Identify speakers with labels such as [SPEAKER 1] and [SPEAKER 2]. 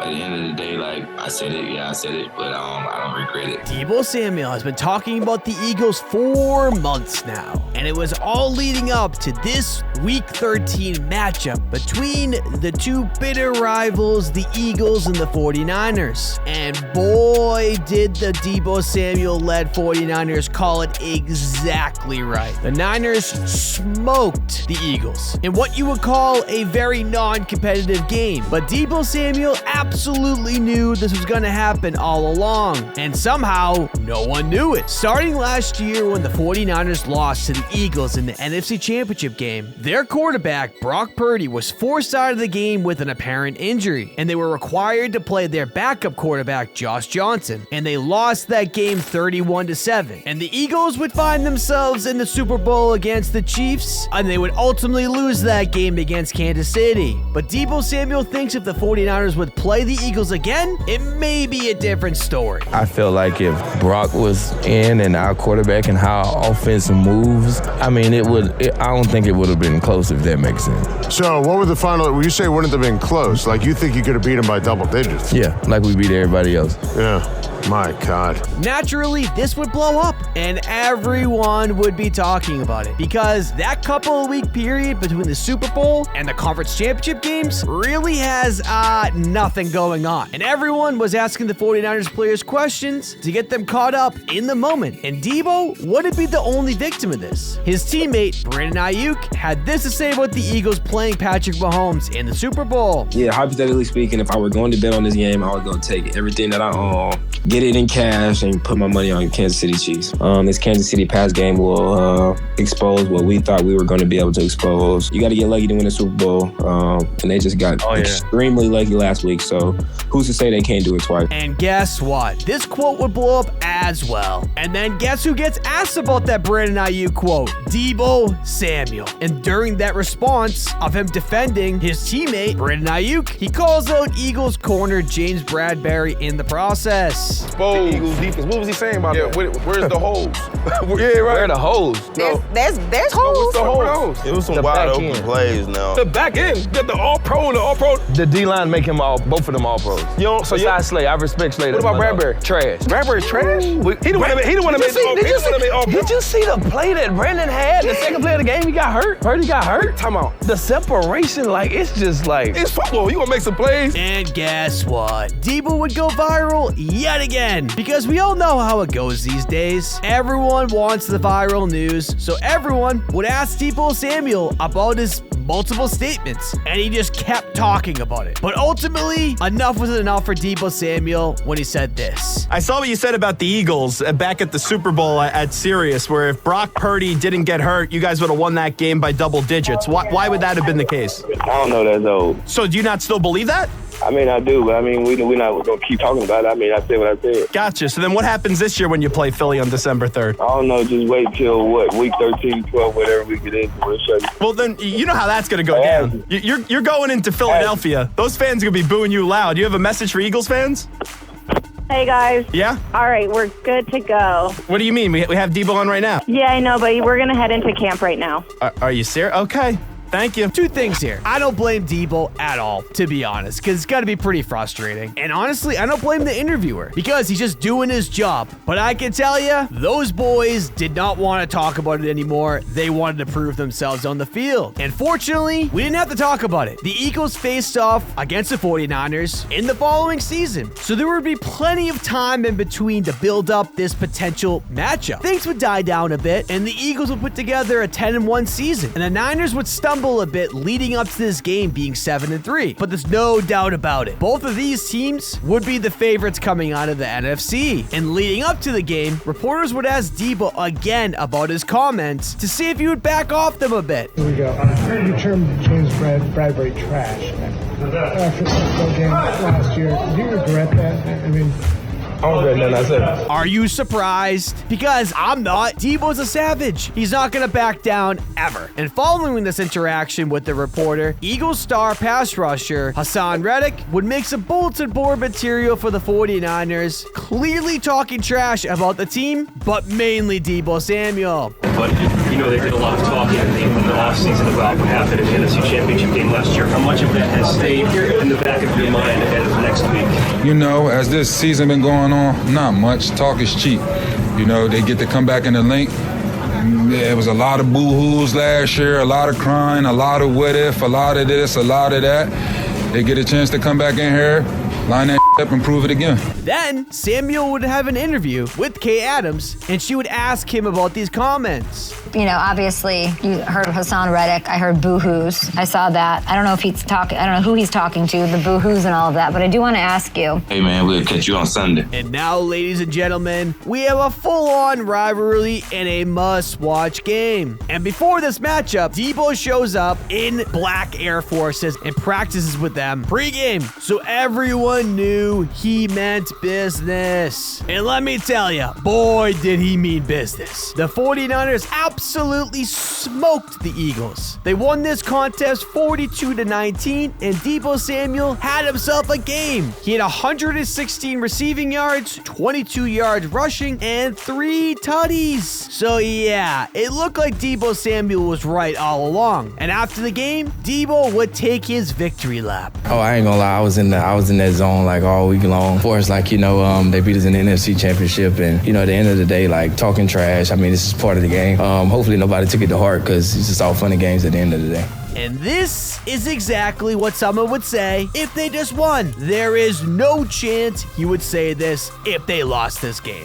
[SPEAKER 1] At the end of the day, like I said it, but I don't regret it.
[SPEAKER 2] Deebo Samuel has been talking about the Eagles for months now, and it was all leading up to this Week 13 matchup between the two bitter rivals, the Eagles and the 49ers. And boy, did the Deebo Samuel-led 49ers call it exactly right. The Niners smoked the Eagles in what you would call a very non-competitive game, but Deebo Samuel absolutely knew this was going to happen all along, and somehow no one knew it. Starting last year when the 49ers lost to the Eagles in the NFC Championship game, their quarterback, Brock Purdy, was forced out of the game with an apparent injury, and they were required to play their backup quarterback, Josh Johnson, and they lost that game 31-7. And the Eagles would find themselves in the Super Bowl against the Chiefs, and they would ultimately lose that game against Kansas City. But Deebo Samuel thinks if the 49ers would play the Eagles again, it may be a different story.
[SPEAKER 3] I feel like if Brock was in and our quarterback and how our offense moves, I mean, I don't think it would have been close, if that makes sense.
[SPEAKER 4] So what were the final, when you say it wouldn't have been close, like you think you could have beat him by double digits?
[SPEAKER 3] Yeah, like we beat everybody else.
[SPEAKER 4] Yeah. My God.
[SPEAKER 2] Naturally, this would blow up, and everyone would be talking about it, because that couple of week period between the Super Bowl and the conference championship games really has nothing going on. And everyone was asking the 49ers players questions to get them caught up in the moment. And Deebo wouldn't be the only victim of this. His teammate, Brandon Ayuk, had this to say about the Eagles playing Patrick Mahomes in the Super Bowl.
[SPEAKER 5] Yeah, hypothetically speaking, if I were going to bet on this game, I would go take everything that I own, get it in cash, and put my money on Kansas City Chiefs. This Kansas City pass game will expose what we thought we were going to be able to expose. You got to get lucky to win the Super Bowl, and they just got extremely lucky last week, so who's to say they can't do it twice?
[SPEAKER 2] And guess what? This quote would blow up as well. And then guess who gets asked about that Brandon Ayuk quote? Deebo Samuel. And during that response of him defending his teammate, Brandon Ayuk, he calls out Eagles corner James Bradbury in the process.
[SPEAKER 6] Exposed Eagles defense. What was he saying about that? Where's the holes?
[SPEAKER 3] Yeah, right. Where are the holes?
[SPEAKER 7] There's holes.
[SPEAKER 6] What's the holes?
[SPEAKER 8] It was some wide open plays now.
[SPEAKER 6] The back end, the all-pro and the all-pro.
[SPEAKER 3] The D-line make him both of them all-pros.
[SPEAKER 6] You know, so
[SPEAKER 3] besides Slay, I respect Slay.
[SPEAKER 6] What about Bradbury?
[SPEAKER 3] Trash.
[SPEAKER 6] Bradbury's trash? He the one that made all-pro.
[SPEAKER 3] Did you see the play that Brandon had? The second play of the game, he got hurt. Purdy got hurt.
[SPEAKER 6] Time out.
[SPEAKER 3] The separation, it's just like...
[SPEAKER 6] It's football. You gonna make some plays?
[SPEAKER 2] And guess what? Deebo would go viral yet again, because we all know how it goes these days. Everyone wants the viral news, so everyone would ask Deebo Samuel about his multiple statements, and he just kept talking about it. But ultimately, enough was enough for Deebo Samuel when he said this.
[SPEAKER 9] I saw what you said about the Eagles back at the Super Bowl at Sirius, where if Brock Purdy didn't get hurt, you guys would have won that game by double digits. Why would that have been the case?
[SPEAKER 10] I don't know that, though.
[SPEAKER 9] So do you not still believe that?
[SPEAKER 10] I mean, I do, but we're not going to keep talking about it. I mean, I said what I said.
[SPEAKER 9] Gotcha. So then what happens this year when you play Philly on December 3rd?
[SPEAKER 10] I don't know. Just wait till, week 13, 12, whatever week it is. We'll show you.
[SPEAKER 9] Well, then you know how that's going to go down. You're going into Philadelphia. Those fans are going to be booing you loud. You have a message for Eagles fans?
[SPEAKER 11] Hey, guys.
[SPEAKER 9] Yeah?
[SPEAKER 11] All right, we're good to go.
[SPEAKER 9] What do you mean? We have Deebo on right now?
[SPEAKER 11] Yeah, I know, but we're going to head into camp right now.
[SPEAKER 9] Are you serious? Okay. Thank you.
[SPEAKER 2] Two things here. I don't blame Deebo at all, to be honest, because it's got to be pretty frustrating. And honestly, I don't blame the interviewer, because he's just doing his job. But I can tell you, those boys did not want to talk about it anymore. They wanted to prove themselves on the field. And fortunately, we didn't have to talk about it. The Eagles faced off against the 49ers in the following season. So there would be plenty of time in between to build up this potential matchup. Things would die down a bit, and the Eagles would put together a 10-1 season. And the Niners would stumble a bit leading up to this game being 7-3, but there's no doubt about it. Both of these teams would be the favorites coming out of the NFC. And leading up to the game, reporters would ask Deebo again about his comments to see if he would back off them a bit.
[SPEAKER 12] Here we go. You termed James Bradbury trash after the game last year. Do you regret that? I mean,
[SPEAKER 6] don't regret nothing I said.
[SPEAKER 2] Are you surprised? Because I'm not. Deebo's a savage. He's not going to back down ever. And following this interaction with the reporter, Eagles star pass rusher Hassan Reddick would make some bulletin board material for the 49ers, clearly talking trash about the team, but mainly Deebo Samuel.
[SPEAKER 7] But, you know, they did a lot of talking in the offseason about what happened in the NFC Championship game last year. How much of that has stayed in the back of your mind ahead of next week?
[SPEAKER 13] You know, as this season been going on, not much. Talk is cheap. You know, they get to come back in the link. There was a lot of boo-hoos last year, a lot of crying, a lot of what if, a lot of this, a lot of that. They get a chance to come back in here, line that up and prove it again.
[SPEAKER 2] Then Samuel would have an interview with Kay Adams, and she would ask him about these comments.
[SPEAKER 14] You know, obviously, you heard Hassan Reddick. I heard boo-hoos. I saw that. I don't know if he's talking. I don't know who he's talking to, the boo-hoos and all of that. But I do want to ask you.
[SPEAKER 1] Hey, man, we'll catch you on Sunday.
[SPEAKER 2] And now, ladies and gentlemen, we have a full-on rivalry and a must-watch game. And before this matchup, Deebo shows up in black Air Forces and practices with them pre-game. So everyone knew he meant business. And let me tell you, boy, did he mean business. The 49ers absolutely smoked the Eagles. They won this contest 42-19, and Deebo Samuel had himself a game. He had 116 receiving yards, 22 yards rushing, and 3 tutties. So yeah, it looked like Deebo Samuel was right all along. And after the game, Deebo would take his victory lap.
[SPEAKER 3] Oh, I ain't gonna lie, I was in that zone like all week long. Of course, like, you know, they beat us in the NFC Championship, and, you know, at the end of the day, like, talking trash, I mean, this is part of the game. Hopefully nobody took it to heart, because it's just all funny games at the end of the day.
[SPEAKER 2] And this is exactly what someone would say if they just won. There is no chance he would say this if they lost this game.